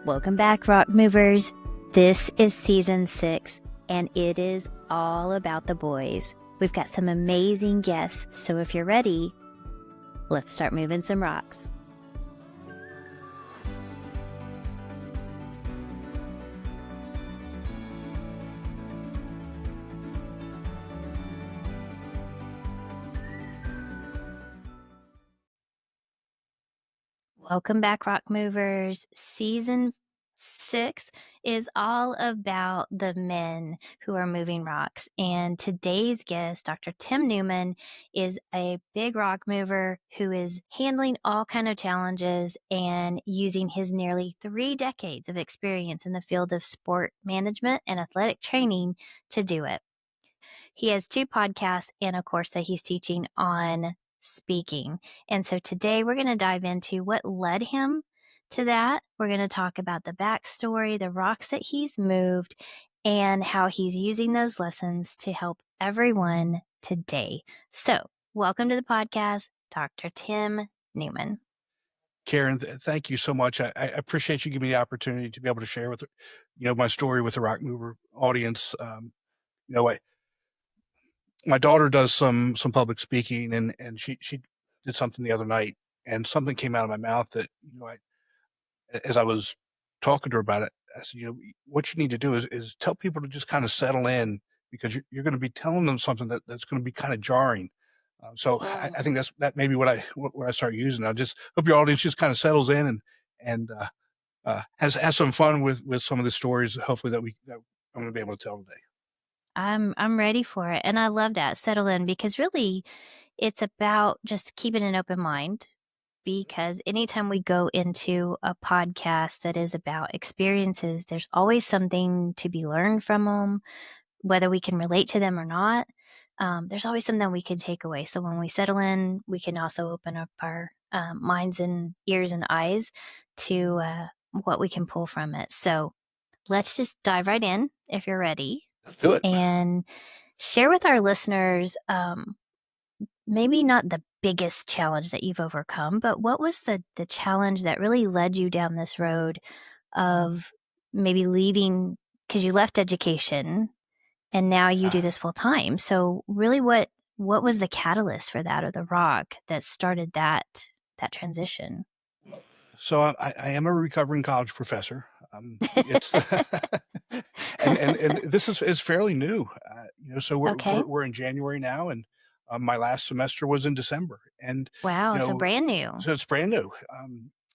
Welcome back, Rock Movers. This is season 6, and it is all about the boys. We've got some amazing guests, so if you're ready, let's start moving some rocks. Welcome back, Rock Movers. Season 6 is all about the men who are moving rocks. And today's guest, Dr. Tim Newman, is a big rock mover who is handling all kind of challenges and using his nearly 3 decades of experience in the field of sport management and athletic training to do it. He has 2 podcasts and a course that he's teaching on speaking. And so today we're going to dive into what led him to that. We're going to talk about the backstory, the rocks that he's moved, and how he's using those lessons to help everyone today. So welcome to the podcast, Dr. Tim Newman. Karen, thank you so much. I appreciate you giving me the opportunity to be able to share with, my story with the Rock Mover audience. My daughter does some public speaking, and she did something the other night, and something came out of my mouth that, as I was talking to her about it, I said, what you need to do is tell people to just kind of settle in, because you're going to be telling them something that's going to be kind of jarring. I think that may be what I start using. I just hope your audience just kind of settles in and has some fun with some of the stories, hopefully that I'm going to be able to tell today. I'm ready for it. And I love that, settle in, because really it's about just keeping an open mind, because anytime we go into a podcast that is about experiences, there's always something to be learned from them, whether we can relate to them or not. There's always something we can take away. So when we settle in, we can also open up our minds and ears and eyes to what we can pull from it. So let's just dive right in if you're ready. Let's do it. And share with our listeners, maybe not the biggest challenge that you've overcome, but what was the challenge that really led you down this road of maybe leaving, because you left education and now you do this full time. So really what was the catalyst for that, or the rock that started that transition? So I am a recovering college professor. It's and this is fairly new. So we're in January now, and my last semester was in December. And wow, so brand new. So it's brand new.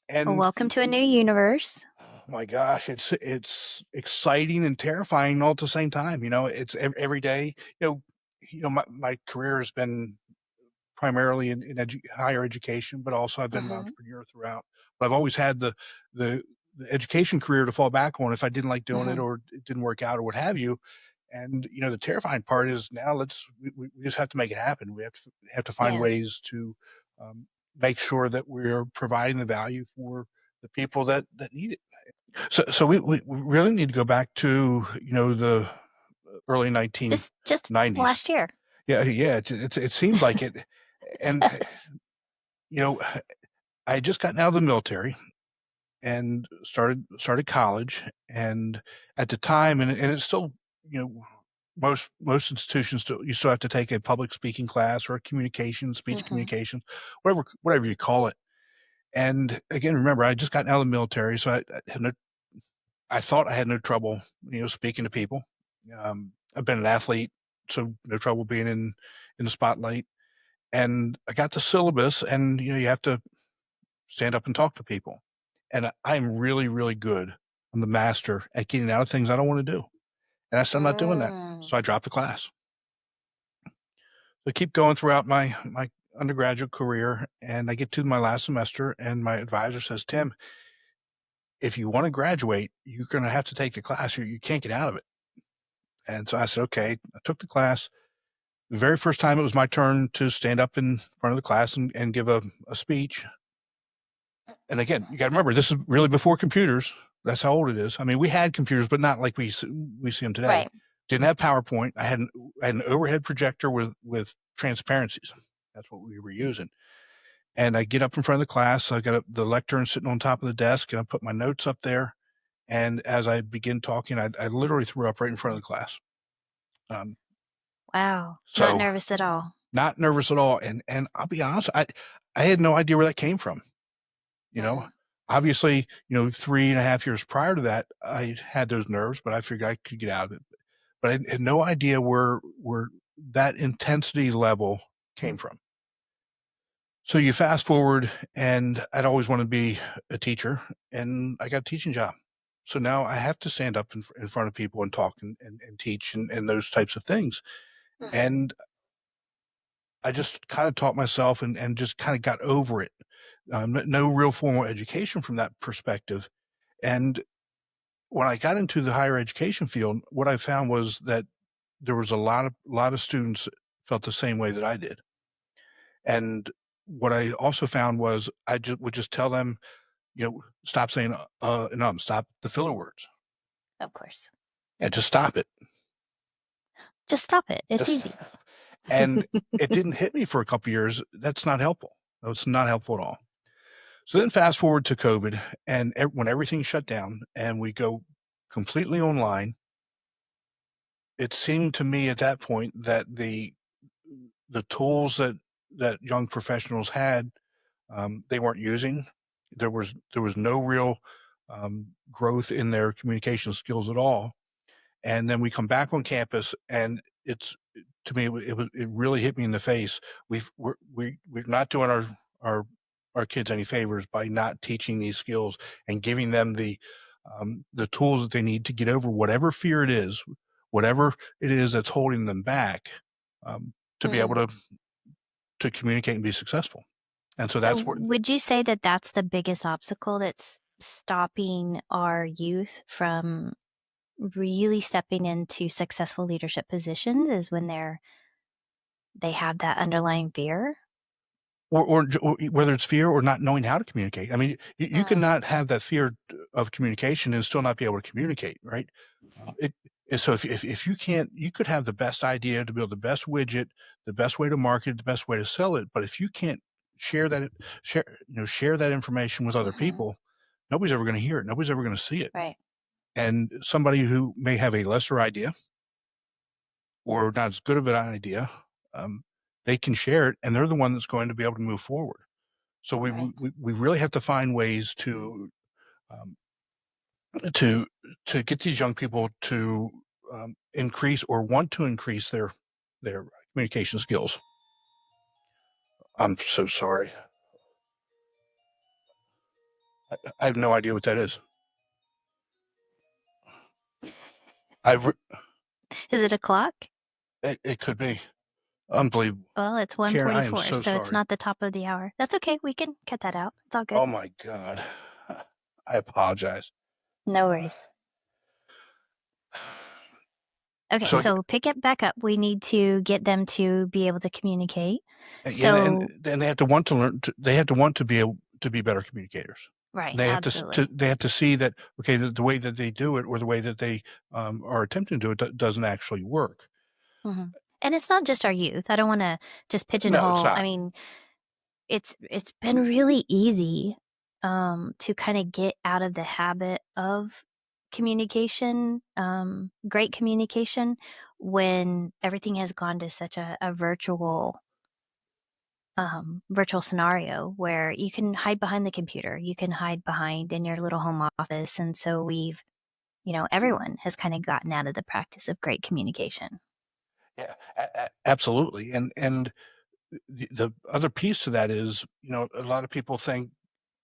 And well, welcome to a new universe. Oh my gosh, it's exciting and terrifying all at the same time. It's every day. My career has been primarily in higher education, but also I've been an entrepreneur throughout. But I've always had the education career to fall back on if I didn't like doing it, or it didn't work out, or what have you. And the terrifying part is now we just have to make it happen. We have to find ways to make sure that we're providing the value for the people that need it. So we really need to go back to the early 1990s. Just last year. Yeah. It seems like it. And I had just gotten out of the military and started college, and at the time, and it's still, most institutions you still have to take a public speaking class or a speech communication, whatever you call it. And again, remember, I had just gotten out of the military, so I thought I had no trouble, speaking to people. I've been an athlete, so no trouble being in the spotlight. And I got the syllabus, and you have to stand up and talk to people. And I'm really, really good. I'm the master at getting out of things I don't want to do. And I said, I'm not doing that. So I dropped the class. So I keep going throughout my undergraduate career, and I get to my last semester, and my advisor says, Tim, if you want to graduate, you're going to have to take the class. You can't get out of it. And so I said, okay. I took the class. The very first time it was my turn to stand up in front of the class and give a speech. And again, you got to remember, this is really before computers. That's how old it is. I mean, we had computers, but not like we see them today. Right. Didn't have PowerPoint. I had an overhead projector with transparencies. That's what we were using. And I get up in front of the class. I got the lectern sitting on top of the desk, and I put my notes up there. And as I began talking, I literally threw up right in front of the class. Um, Wow. Not so nervous at all. not nervous at all. And I'll be honest, I had no idea where that came from. You know, Mm, obviously, 3.5 years prior to that, I had those nerves, but I figured I could get out of it. But I had no idea where that intensity level came from. So you fast forward, and I'd always wanted to be a teacher, and I got a teaching job. So now I have to stand up in front of people and talk and teach and those types of things. mhm, And I just kind of taught myself and just kind of got over it. No real formal education from that perspective. And when I got into the higher education field, what I found was that there was a lot of students that felt the same way that I did. And what I also found was I would just tell them, stop saying and stop the filler words. of course. Yeah, just stop it. Just stop it. It's Just easy. and it didn't hit me for a couple years. That's not helpful. That's not helpful at all. So then fast forward to COVID, and when everything shut down and we go completely online, it seemed to me at that point that the tools that young professionals had, they weren't using. There was no real growth in their communication skills at all. And then we come back on campus, and it's to me it really hit me in the face. We're not doing our kids any favors by not teaching these skills and giving them the tools that they need to get over whatever it is that's holding them back, to be able Mhm. to communicate and be successful. And so So, that's where would you say that that's the biggest obstacle that's stopping our youth from really stepping into successful leadership positions is when they have that underlying fear? or whether it's fear or not knowing how to communicate. I mean, you Mm, cannot have that fear of communication and still not be able to communicate, right? It and so if you can't, you could have the best idea to build the best widget, the best way to market it, the best way to sell it, but if you can't share that share that information with other mhm, people, nobody's ever going to hear it. Nobody's ever going to see it. right. And somebody who may have a lesser idea or not as good of an idea, um, they can share it, and they're the one that's going to be able to move forward. So we Right. we we really have to find ways um, to to get these young people to increase or want to increase their communication skills. I'm so sorry. I have no idea what that is. I Is it a clock? it could be unbelievable. Well, it's Karen, I am 1:44, so so it's sorry. not the top of the hour. That's okay, we can cut that out. It's all good. Oh my God. I apologize. No worries. Okay, So so pick it back up. We need to get them to be able to communicate. and So and they have to want to learn. They have to want to be able to be better communicators. right, They have absolutely. they have to see that okay, the way that they do it or the way that they are attempting to do it doesn't actually work. Mhm. And it's not just our youth. I don't wanna just No, it's pigeonhole. I not. mean, it's been really easy, to kinda get out of the habit of communication, great communication, when everything has gone to such a virtual scenario where you can hide behind the computer, you can hide behind in your little home office, and so everyone has kinda gotten out of the practice of great communication. Yeah, absolutely. And the other piece to that is, a lot of people think,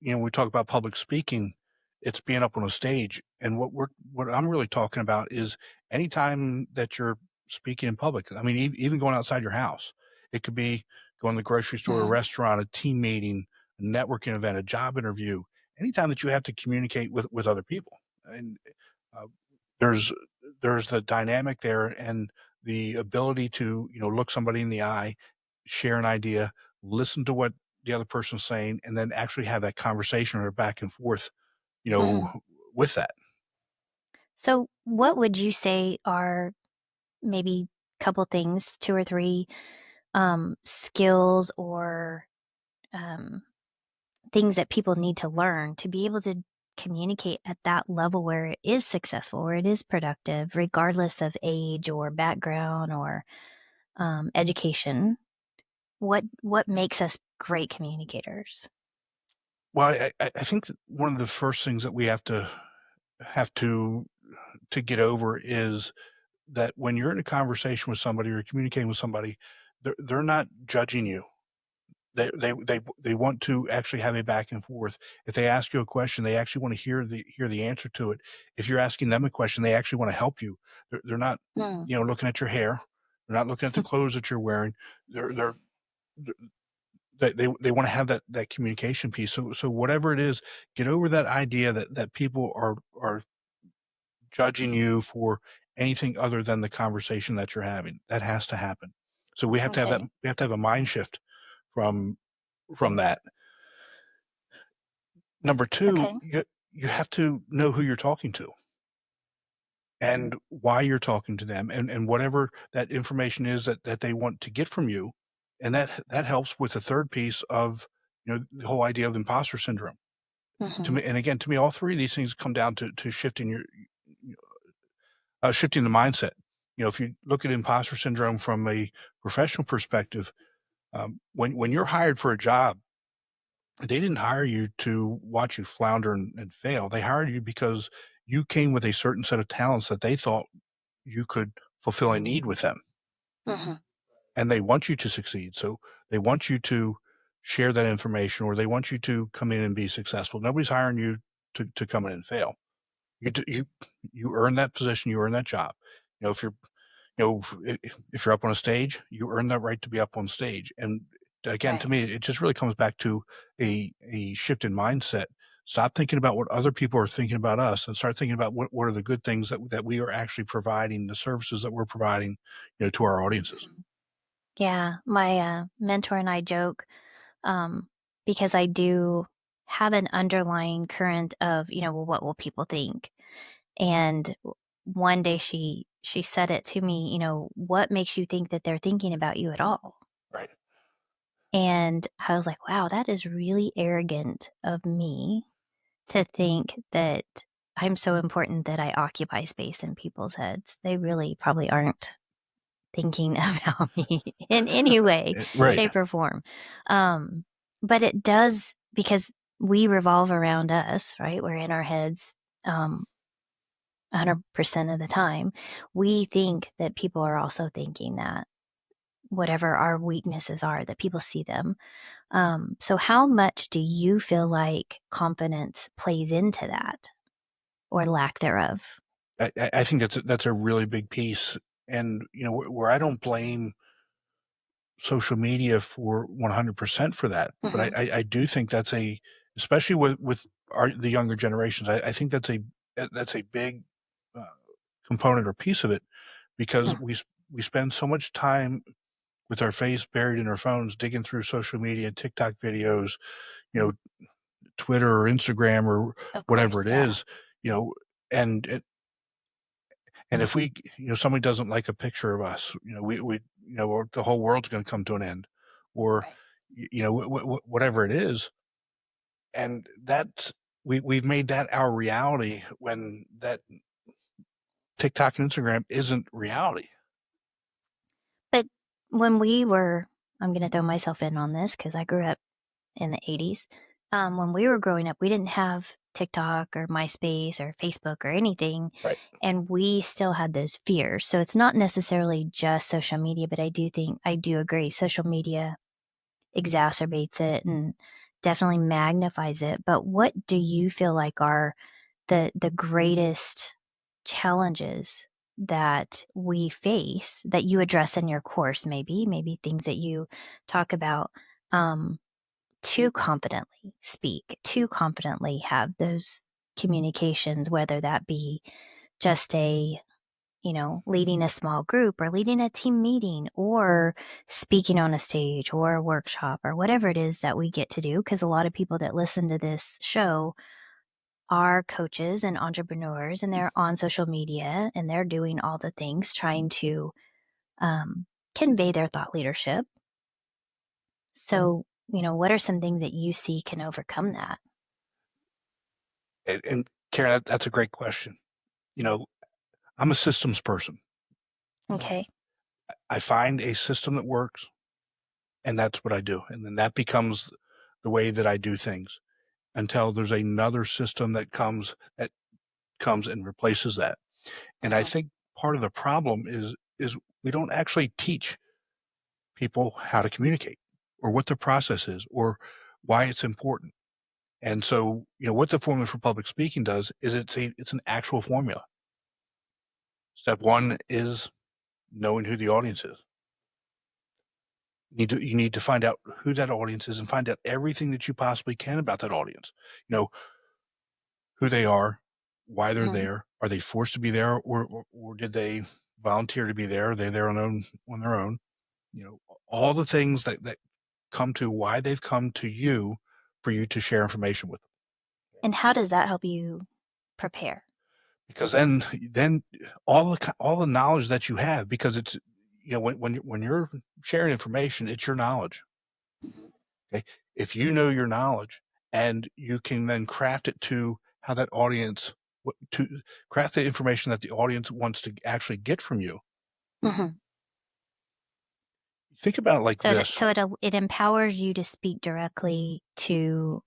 we talk about public speaking, it's being up on a stage. And what I'm really talking about is anytime that you're speaking in public. I mean, even going outside your house, it could be going to the grocery store, a Mhm, restaurant, a team meeting, a networking event, a job interview, anytime that you have to communicate with other people. And uh, there's there's the dynamic there and the ability to look somebody in the eye, share an idea, listen to what the other person's saying, and then actually have that conversation or back and forth, you mhm. know, with that. So, what would you say are maybe couple things, 2 or 3, skills or, um, things that people need to learn to be able to communicate at that level where it is successful, where it is productive, regardless of age or background or education? What makes us great communicators? Well, I think that one of the first things that we have to get over is that when you're in a conversation with somebody or communicating with somebody, they're not judging you. They want to actually have a back and forth. If they ask you a question, they actually want to hear the answer to it. If you're asking them a question, they actually want to help you. They're not, Mm. looking at your hair. They're not looking at the clothes that you're wearing. They're they want to have that communication piece. So whatever it is, get over that idea that people are judging you for anything other than the conversation that you're having. That has to happen. So we have to have that. Okay. We have to have a mind shift from that. Number two, Okay. you have to know who you're talking to and why you're talking to them, and whatever that information is that they want to get from you, and that helps with the third piece of the whole idea of imposter syndrome. To Mhm. me, and again, to me, all three of these things come down to shifting the mindset. If you look at imposter syndrome from a professional perspective, when you're hired for a job, they didn't hire you to watch you flounder and fail. They hired you because you came with a certain set of talents that they thought you could fulfill a need with them, Mhm. and they want you to succeed. So they want you to share that information, or they want you to come in and be successful. Nobody's hiring you to come in and fail. You earn that position, you earn that job. If you're if you're up on a stage, you earn that right to be up on stage. And again, to Right. me, it just really comes back to a shift in mindset. Stop thinking about what other people are thinking about us, and start thinking about what are the good things that we are actually providing, the services that we're providing, to our audiences. Mhm. Yeah, my, mentor and I joke, um, because I do have an underlying current of, well, what will people think? And one day she said it to me, "What makes you think that they're thinking about you at all?" Right. And I was like, "Wow, that is really arrogant of me to think that I'm so important that I occupy space in people's heads. They really probably aren't thinking about me in any way, Right. shape, or form." Um, but it does because we revolve around us, right? We're in our heads, 100% of the time. We think that people are also thinking that, whatever our weaknesses are, that people see them. So how much do you feel like confidence plays into that or lack thereof? I think that's a really big piece, and where I don't blame social media for 100% for that. But Mhm. I do think that's especially with the younger generations, I think that's a big uh, component or piece of it, because Hmm. we spend so much time with our face buried in our phones, digging through social media, TikTok videos, you know, Twitter or Instagram or Of whatever course, it yeah. is, you know, and and if we, somebody doesn't like a picture of us, or the whole world's going to come to an end, or Right. whatever it is, and we've made that our reality when that TikTok and Instagram isn't reality. But when we were I'm gonna throw myself in on this because I grew up in the '80s. When we were growing up, we didn't have TikTok or MySpace or Facebook or anything, Right. and we still had those fears. So it's not necessarily just social media, but I do agree, social media exacerbates it and definitely magnifies it. But what do you feel like are the greatest challenges that we face that you address in your course, maybe things that you talk about, um, to confidently speak, to confidently have those communications, whether that be just leading a small group or leading a team meeting or speaking on a stage or a workshop or whatever it is that we get to do. Because a lot of people that listen to this show are coaches and entrepreneurs, and they're on social media and they're doing all the things trying to convey their thought leadership. So, what are some things that you see can overcome that? And Karen, that's a great question. You know, I'm a systems person. Okay. I find a system that works, and that's what I do. And then that becomes the way that I do things until there's another system that comes and replaces that. And I Mhm. think part of the problem is we don't actually teach people how to communicate or what the process is or why it's important. And so, what the formula for public speaking does is it's an actual formula. Step one is knowing who the audience is. You need to find out who that audience is and find out everything that you possibly can about that audience. You know, who they are, why they're Mhm. there. Are they forced to be there, or did they volunteer to be there? Are they there on their own? All the things that come to why they've come to you for you to share information with them. And how does that help you prepare? Because then all the knowledge that you have, because it's when you're sharing information, it's your knowledge. Mhm. Okay, if you know your knowledge and you can then craft it to how that audience to craft the information that the audience wants to actually get from you. Mhm. Think about it like So this. it empowers you to speak directly to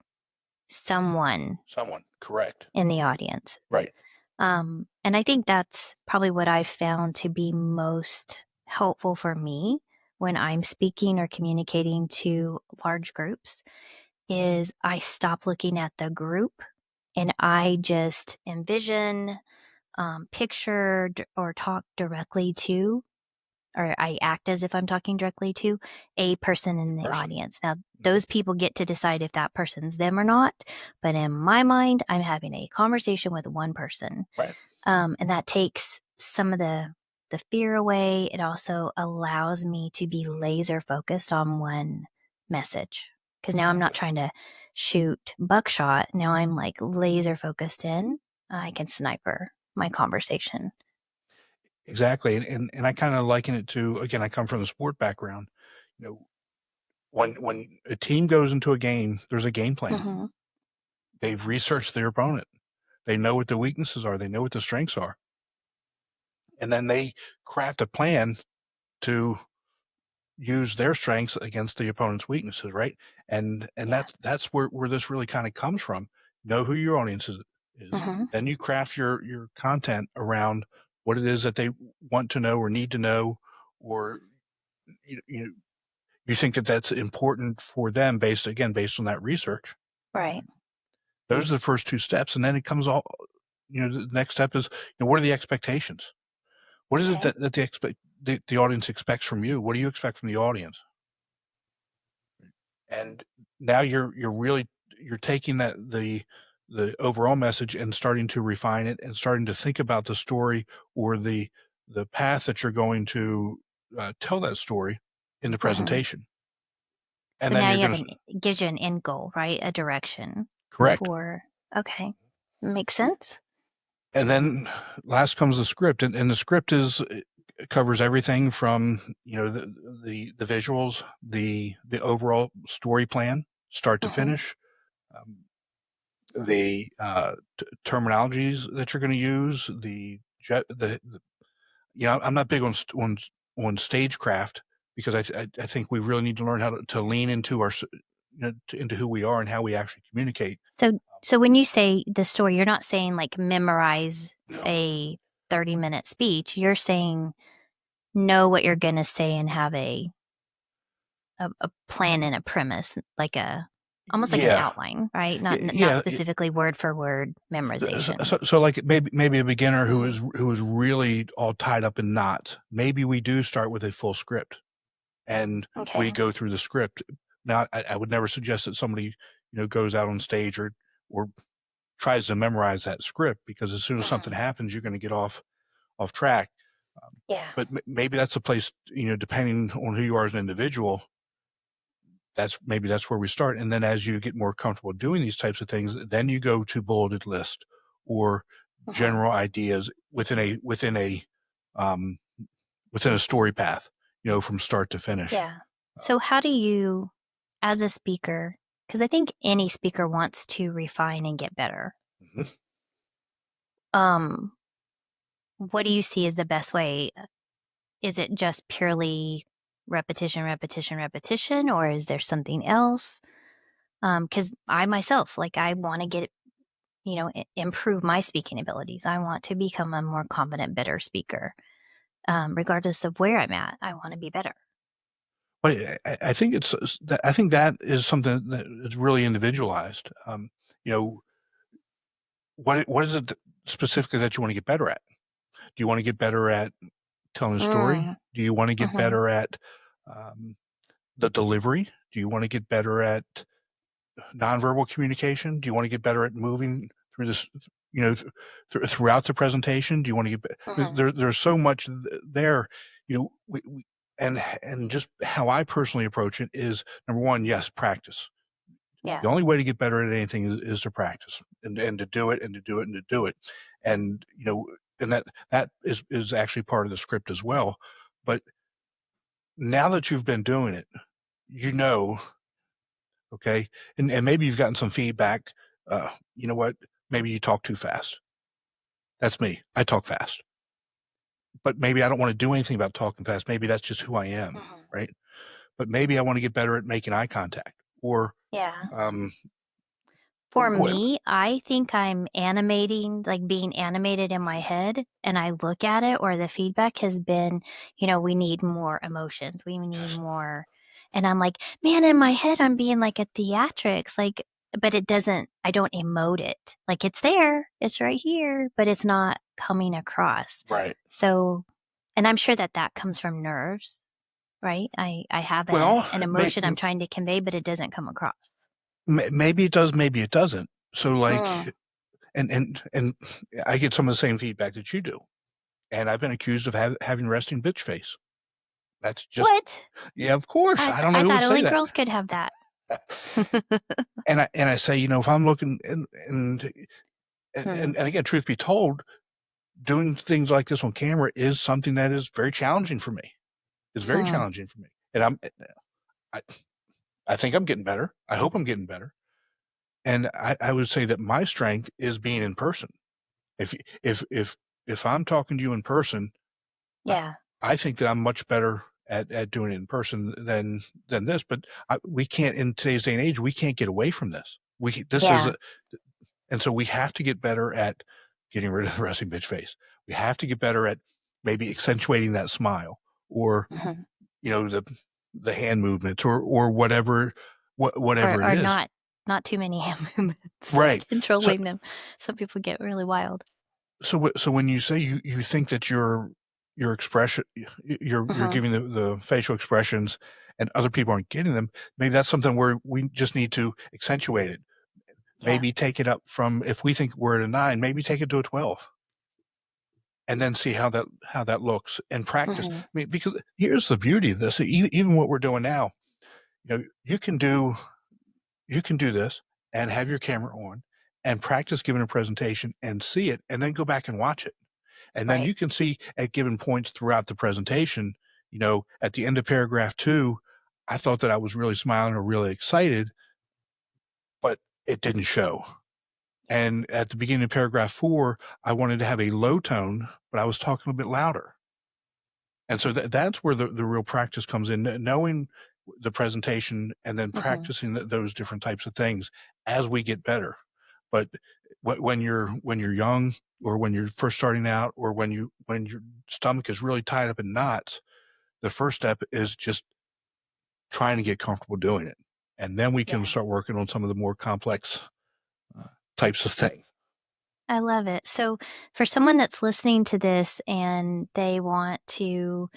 someone Someone, correct. in the audience. Right. And I think that's probably what I've found to be most helpful for me when I'm speaking or communicating to large groups is I stop looking at the group and I just envision, picture, or talk directly to, or I act as if I'm talking directly to a person in the Person. audience. Now, Mhm. those people get to decide if that person's them or not. But in my mind, I'm having a conversation with one person. Right. And that takes some of the fear away. It also allows me to be laser focused on one message because now I'm not Exactly. trying to shoot buckshot. Now I'm like laser focused in. I can sniper my conversation. Exactly. And I kind of liken it to, again, I come from the sport background. You know, when a team goes into a game, there's a game plan. Hmm. They've researched their opponent. They know what the weaknesses are. They know what the strengths are. And then they craft a plan to use their strengths against the opponent's weaknesses, right? And Yeah. that's where this really kind of comes from. Know who your audience is. Hmm. Then you craft your content around what it is that they want to know or need to know, or you you, you think that that's important for them based on that research. Right. Those are the first two steps, and then it comes all. The next step is, what are the expectations? What is it Okay. that the audience expects from you? What do you expect from the audience? And now you're taking the overall message and starting to refine it and starting to think about the story or the path that you're going to tell that story in the Hmm. presentation. And So then now you're you have going an to it gives you an end goal, right? A direction correct. for okay. Makes sense. And then last comes the script, and the script is covers everything from the visuals, the overall story plan, start to Hmm. finish, um, the terminologies that you're going to use, I'm not big on stagecraft because I think we really need to learn how to lean into into who we are and how we actually communicate. So when you say the story, you're not saying like memorize No. a 30-minute speech. You're saying know what you're going to say and have a plan and a premise, like a almost like an Yeah, outline, right? Not yeah. specifically word for word memorization. So like maybe a beginner Hmm. who is really all tied up in knots. Maybe we do start with a full script and we Okay. go through the script. Now, I would never suggest that somebody goes out on stage or tries to memorize that script because as soon as something Hmm. happens, you're going to get off track. Um, Yeah. but maybe that's a place, depending on who you are as an individual, that's where we start. And then as you get more comfortable doing these types of things, then you go to bulleted list or Hmm. general ideas um, within a story path, from start to finish. Yeah. Uh, So how do you, as a speaker, because I think any speaker wants to refine and get better. Mhm. Um, what do you see as the best way? Is it just purely repetition, repetition, repetition, or is there something else? Because I myself, like, I want to get, improve my speaking abilities. I want to become a more confident, better speaker. Regardless of where I'm at, I want to be better. But I think I think that is something that is really individualized. You know, what is it specifically that you want to get better at? Do you want to get better at telling a story? Mm, Do you want to get hmm better at um, the delivery? Do you want to get better at nonverbal communication? Do you want to get better at moving through this, throughout the presentation? Do you want to hmm there's so much there, and just how I personally approach it is number one, yes, practice. Yeah, The only way to get better at anything is to practice and to do it and to do it and to do it. And, and that is actually part of the script as well. But now that you've been doing it, you know, okay, and maybe you've gotten some feedback. You know what? Maybe you talk too fast. That's me. I talk fast, but maybe I don't want to do anything about talking fast. Maybe that's just who I am, hmm right? But maybe I want to get better at making eye contact or yeah. um, For what? me, I think I'm animating, like being animated in my head, and I look at it, or the feedback has been, we need more emotions. We need Yes, more. And I'm like, man, in my head, I'm being like a theatrics, like, but I don't emote it. Like it's there, it's right here, but it's not coming across. right. So, and I'm sure that that comes from nerves, right? I have Well, an emotion I'm trying to convey, but it doesn't come across. maybe it does, maybe it doesn't. So Mm. like, and I get some of the same feedback that you do, and I've been accused of having resting bitch face. That's just, What? yeah, of course. I don't know I who thought would only say that. girls could have that. And I say, if I'm looking Hmm. and again, truth be told, doing things like this on camera is something that is very challenging for me. It's very Hmm. challenging for me, and I, I think I'm getting better. I hope I'm getting better. And I would say that my strength is being in person. If if if if I'm talking to you in person, I, Yeah. I think that I'm much better at doing it in person than this. But we can't in today's day and age. We can't get away from this. This is Yeah. a, and so we have to get better at getting rid of the resting bitch face. We have to get better at maybe accentuating that smile or Hmm. the hand movements or whatever it Or is. not too many hand movements, Right. So controlling them. Some people get really wild. so when you say you think that your expression you're Hmm. giving the facial expressions and other people aren't getting them, maybe that's something where we just need to accentuate it. Yeah. Maybe take it up from, if we think we're at a 9, maybe take it to a 12 and then see how that looks and practice. Hmm. I mean, because here's the beauty of this. Even what we're doing now, you can do this and have your camera on and practice giving a presentation and see it and then go back and watch it. And then Right. you can see at given points throughout the presentation, at the end of paragraph 2, I thought that I was really smiling or really excited, but it didn't show. Yeah. And at the beginning of paragraph 4, I wanted to have a low tone, but I was talking a bit louder. And so that's where the real practice comes in, knowing the presentation and then Hmm. practicing those different types of things as we get better. But when you're young or when you're first starting out or when your stomach is really tied up in knots, the first step is just trying to get comfortable doing it. And then we can Yeah. start working on some of the more complex uh, types of things. I love it. So, for someone that's listening to this and they want to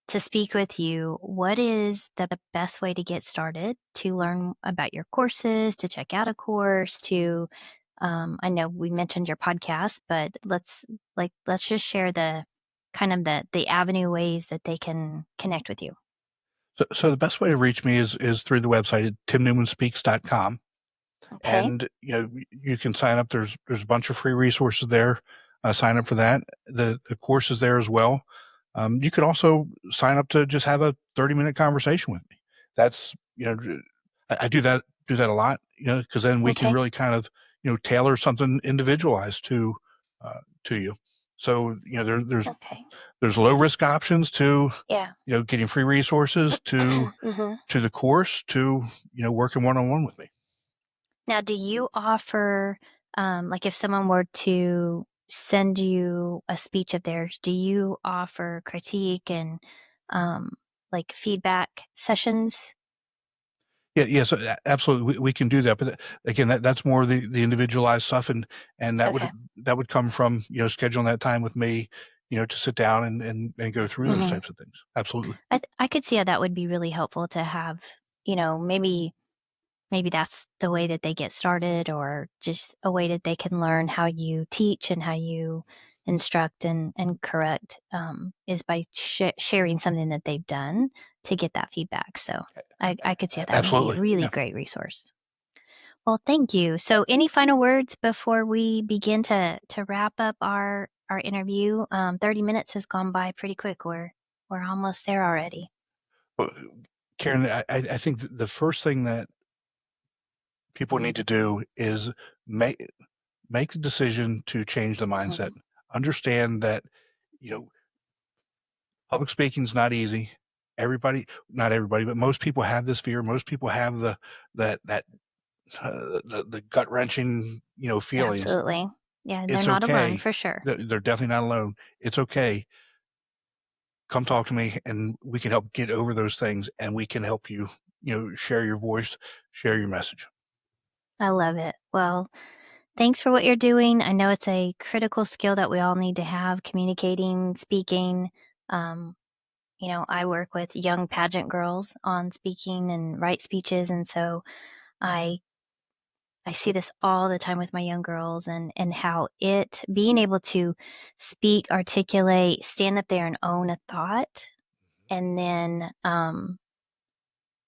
speak with you, what is the best way to get started to learn about your courses, to check out a course, to I know we mentioned your podcast, but let's just share the kind of the avenue ways that they can connect with you. So the best way to reach me is through the website at timnewmanspeaks.com. Okay. And you can sign up. There's a bunch of free resources there. Sign up for that. The course is there as well. You could also sign up to just have a 30-minute conversation with me. That's I do that a lot, because then we can Okay. really kind of tailor something individualized to you. So, Okay. there's low risk options to, Yeah. getting free resources Hmm. to the course to, working one-on-one with me. Now, do you offer, like if someone were to send you a speech of theirs, do you offer critique and um, like feedback sessions? Yeah, yes, absolutely. We can do that, but again, that's more the individualized stuff, and Okay. that would come from scheduling that time with me, to sit down and go through those Hmm. types of things. Absolutely. I could see how that would be really helpful to have, maybe that's the way that they get started, or just a way that they can learn how you teach and how you instruct and correct, is by sharing something that they've done to get that feedback. So I could see how that would be a Absolutely. really Yeah. great resource. Well, thank you. So any final words before we begin to wrap up our interview? 30 minutes has gone by pretty quick. We're almost there already. Well, Karen, I think the first thing that people need to do is make the decision to change the mindset. Mhm. Understand that, you know, public speaking is not easy. Not everybody, but most people have this fear. Most people have that the gut wrenching, feelings. Absolutely. Yeah, and they're It's not alone okay. for sure. They're definitely not alone. It's okay. Come talk to me, and we can help get over those things, and we can help you, share your voice, share your message. I love it. Well, thanks for what you're doing. I know it's a critical skill that we all need to have, communicating, speaking. Um, I work with young pageant girls on speaking and write speeches, and so I I see this all the time with my young girls, and how it being able to speak, articulate, stand up there and own a thought, and then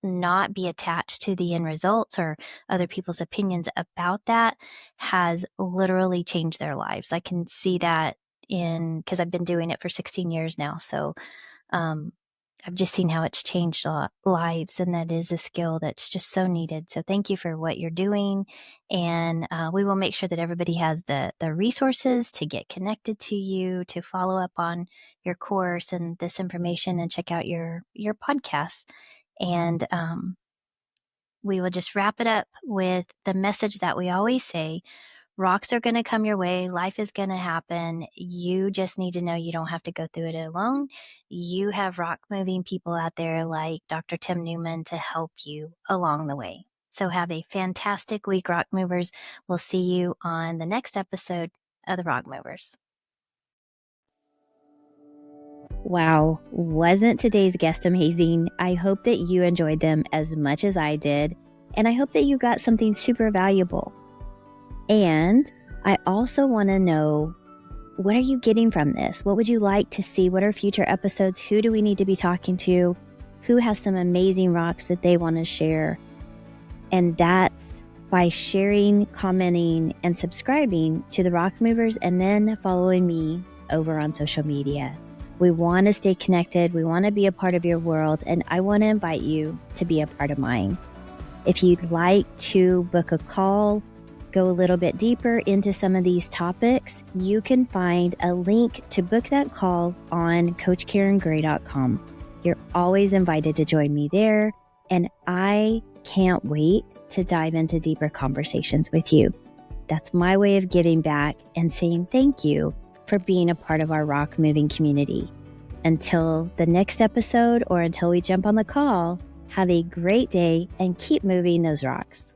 not be attached to the end results or other people's opinions about that has literally changed their lives. I can see that in because I've been doing it for 16 years now. So um, I've just seen how it's changed lives, and that is a skill that's just so needed. So thank you for what you're doing, and we will make sure that everybody has the resources to get connected to you, to follow up on your course and this information, and check out your podcast. And we will just wrap it up with the message that we always say: rocks are going to come your way. Life is going to happen. You just need to know you don't have to go through it alone. You have rock moving people out there like Dr. Tim Newman to help you along the way. So have a fantastic week, Rock Movers. We'll see you on the next episode of the Rock Movers. Wow, wasn't today's guest amazing? I hope that you enjoyed them as much as I did, and I hope that you got something super valuable. And I also want to know, what are you getting from this? What would you like to see? What are future episodes? Who do we need to be talking to? Who has some amazing rocks that they want to share? And that's by sharing, commenting, and subscribing to the Rock Movers, and then following me over on social media. We want to stay connected. We want to be a part of your world, and I want to invite you to be a part of mine. If you'd like to book a call, go a little bit deeper into some of these topics, you can find a link to book that call on CoachKarenGray.com. You're always invited to join me there, and I can't wait to dive into deeper conversations with you. That's my way of giving back and saying thank you for being a part of our rock moving community. Until the next episode, or until we jump on the call, have a great day and keep moving those rocks.